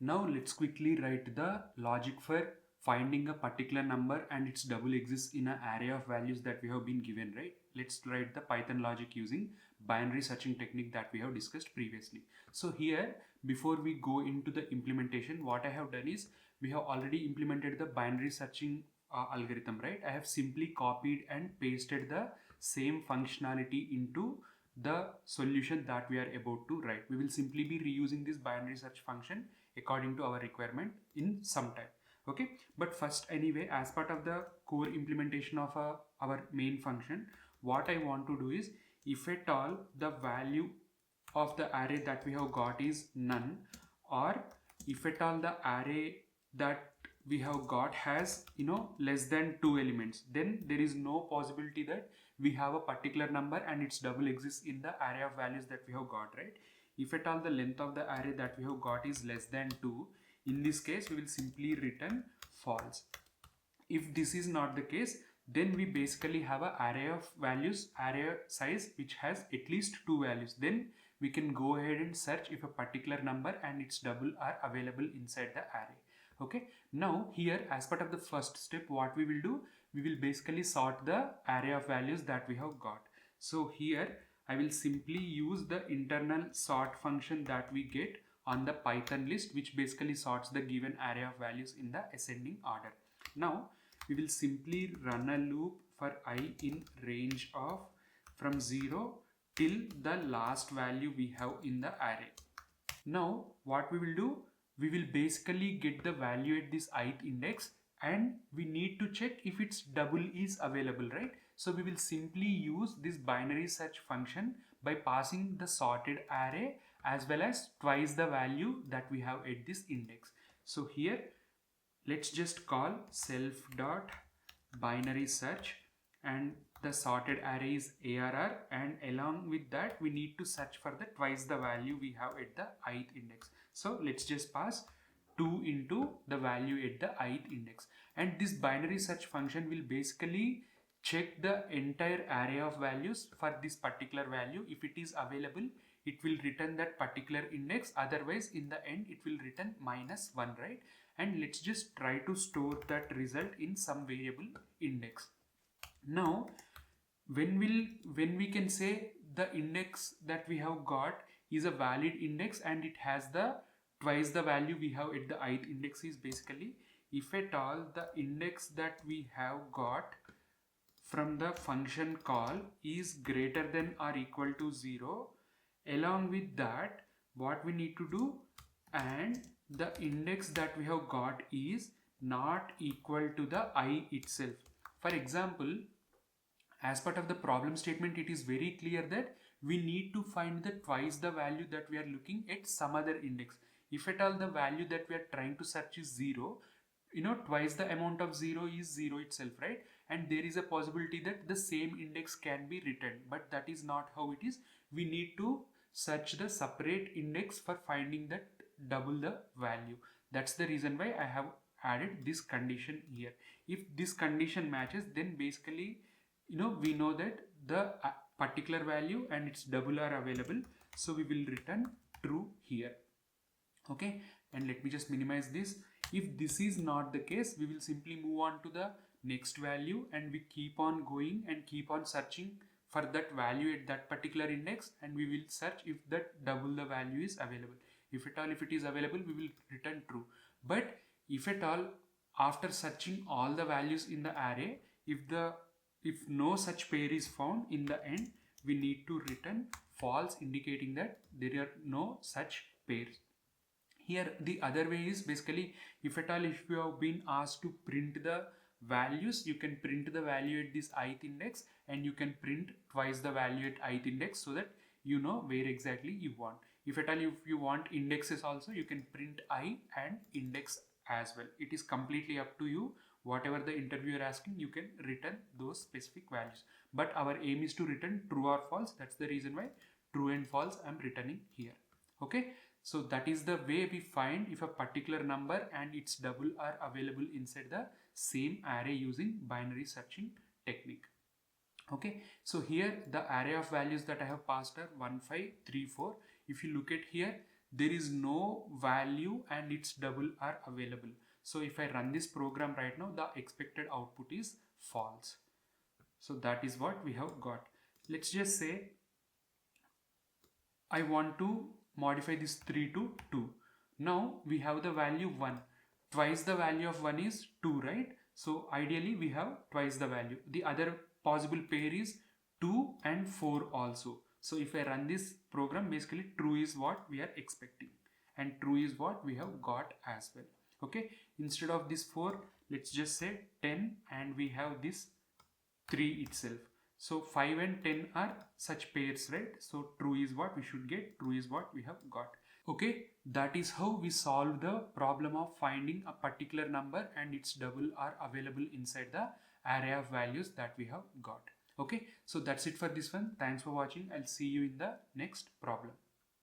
Now let's quickly write the logic for finding a particular number and its double exists in an array of values that we have been given, right? Let's write the Python logic using binary searching technique that we have discussed previously. So here, before we go into the implementation, what I have done is we have already implemented the binary searching algorithm, right? I have simply copied and pasted the same functionality into the solution that we are about to write. We will simply be reusing this binary search function according to our requirement in some time. Okay, but first anyway, as part of the core implementation of our main function, what I want to do is, if at all the value of the array that we have got is none, or if at all the array that we have got has less than 2 elements, then there is no possibility that we have a particular number and its double exists in the array of values that we have got, right? If at all the length of the array that we have got is less than 2, in this case we will simply return false. If this is not the case, then we basically have an array of values, array size which has at least 2 values. Then we can go ahead and search if a particular number and its double are available inside the array. Okay, now here as part of the first step, what we will do, we will basically sort the array of values that we have got. So here I will simply use the internal sort function that we get on the Python list, which basically sorts the given array of values in the ascending order. Now we will simply run a loop for I in range of from 0 till the last value we have in the array. Now what we will do, we will basically get the value at this ith index and we need to check if its double is available, right? So we will simply use this binary search function by passing the sorted array as well as twice the value that we have at this index. So here let's just call self dot binary search and the sorted array is ARR, and along with that we need to search for the twice the value we have at the ith index. So let's just pass 2 into the value at the ith index, and this binary search function will basically check the entire array of values for this particular value. If it is available, it will return that particular index, otherwise in the end it will return -1, right? And let's just try to store that result in some variable index. Now when we can say the index that we have got is a valid index and it has the twice the value we have at the ith index, is basically if at all the index that we have got from the function call is greater than or equal to 0. Along with that, what we need to do, and the index that we have got is not equal to the I itself. For example, as part of the problem statement, it is very clear that we need to find the twice the value that we are looking at some other index. If at all the value that we are trying to search is 0, twice the amount of 0 is 0 itself, right? And there is a possibility that the same index can be returned, but that is not how it is. We need to search the separate index for finding that double the value. That's the reason why I have added this condition here. If this condition matches, then basically we know that the particular value and its double are available, so we will return true here. Okay, and let me just minimize this. If this is not the case, we will simply move on to the next value and we keep on going and keep on searching for that value at that particular index, and we will search if that double the value is available. If at all if it is available, we will return true. But if at all after searching all the values in the array, if no such pair is found, in the end we need to return false, indicating that there are no such pairs. Here the other way is basically, if at all if you have been asked to print the values, you can print the value at this ith index and you can print twice the value at ith index, so that you know where exactly you want. If at all if you want indexes also, you can print I and index as well. It is completely up to you. Whatever the interviewer asking, you can return those specific values, but our aim is to return true or false. That's the reason why true and false I'm returning here. Okay, so that is the way we find if a particular number and its double are available inside the same array using binary searching technique. Okay, so here the array of values that I have passed are 1, 5, 3, 4. If you look at here, there is no value and its double are available. So if I run this program right now, the expected output is false. So that is what we have got. Let's just say I want to modify this 3 to 2. Now we have the value 1. Twice the value of 1 is 2, right? So ideally we have twice the value. The other possible pair is 2 and 4 also. So if I run this program, basically true is what we are expecting and true is what we have got as well. Okay, instead of this 4, let's just say 10 and we have this 3 itself. So 5 and 10 are such pairs, right? So true is what we should get, true is what we have got. Okay, that is how we solve the problem of finding a particular number and its double are available inside the array of values that we have got. Okay, so that's it for this one. Thanks for watching. I'll see you in the next problem.